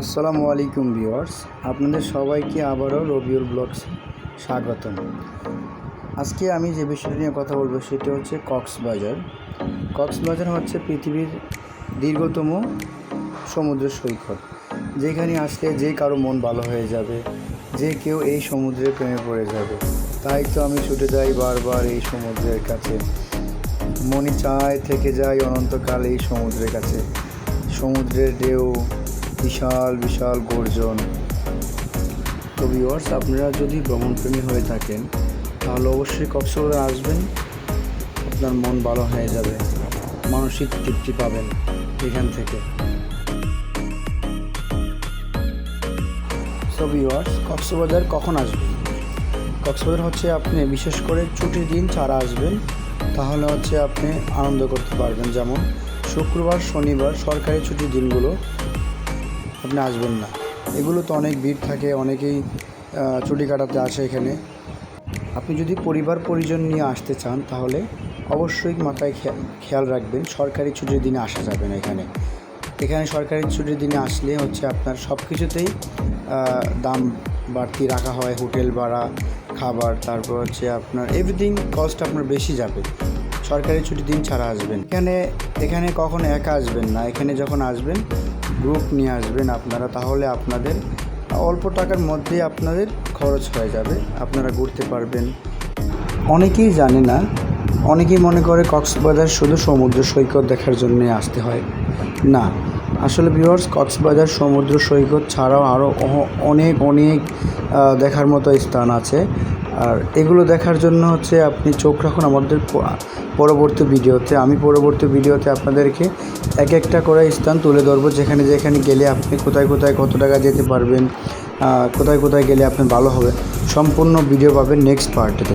আসসালামু আলাইকুম ভিউয়ার্স, আপনাদের সবাইকে আবারও রবিউল ব্লগসে স্বাগতম। আজকে আমি যে বিষয়টি নিয়ে কথা বলবো সেটা হচ্ছে কক্সবাজার। কক্সবাজার হচ্ছে পৃথিবীর দীর্ঘতম সমুদ্র সৈকত, যেখানে আসলে যে কারো মন ভালো হয়ে যাবে, যে কেউ এই সমুদ্রের প্রেমে পড়ে যাবে। তাই তো আমি ছুটে যাই বারবার এই সমুদ্রের কাছে, মনে চায় থেকে যাই অনন্তকাল এই সমুদ্রের কাছে। সমুদ্রের ঢেউ, বিশাল বিশাল গর্জন। তো ভিউয়ার্স, আপনারা যদি ভ্রমণপ্রেমী হয়ে থাকেন তাহলে অবশ্যই কক্সবাজার আসবেন, আপনার মন ভালো হয়ে যাবে, মানসিক তৃপ্তি পাবেন এখান থেকে। তো ভিউয়ার্স, কক্সবাজার কখন আসবেন? কক্সবাজার হচ্ছে আপনি বিশেষ করে ছুটির দিন ছাড়া আসবেন, তাহলে হচ্ছে আপনি আনন্দ করতে পারবেন। যেমন শুক্রবার, শনিবার সরকারি ছুটির দিনগুলো আপনি আসবেন না, এগুলো তো অনেক ভিড় থাকে, অনেকেই ছুটি কাটাতে আসে এখানে। আপনি যদি পরিবার পরিজন নিয়ে আসতে চান তাহলে অবশ্যই মাথায় খেয়াল রাখবেন, সরকারি ছুটির দিনে আসা যাবে না এখানে। সরকারি ছুটির দিনে আসলে হচ্ছে আপনার সব কিছুতেই দাম বাড়তি রাখা হয়, হোটেল ভাড়া, খাবার, তারপর হচ্ছে আপনার এভরিথিং কস্ট আপনার বেশি যাবে। সরকারি ছুটির দিন ছাড়া আসবেন এখানে কখনো একা আসবেন না। এখানে যখন আসবেন গ্রুপ নিয়ে আসবেন আপনারা, তাহলে আপনাদের অল্প টাকার মধ্যেই আপনাদের খরচ হয়ে যাবে, আপনারা ঘুরতে পারবেন। অনেকেই জানে না, অনেকেই মনে করে কক্সবাজার শুধু সমুদ্র সৈকত দেখার জন্যে আসতে হয়। না, আসলে ভিউয়ার্স, কক্সবাজার সমুদ্র সৈকত ছাড়াও আরও অনেক অনেক দেখার মতো স্থান আছে। আর এগুলো দেখার জন্য হচ্ছে আপনি চোখ রাখুন আমাদের পরবর্তী ভিডিওতে। আমি পরবর্তী ভিডিওতে আপনাদেরকে এক একটা করে স্থান তুলে ধরবো, যেখানে যেখানে গেলে আপনি কোথায় কোথায় কত টাকা যেতে পারবেন, কোথায় কোথায় গেলে আপনার ভালো হবে, সম্পূর্ণ ভিডিও পাবেন নেক্সট পার্টিতে।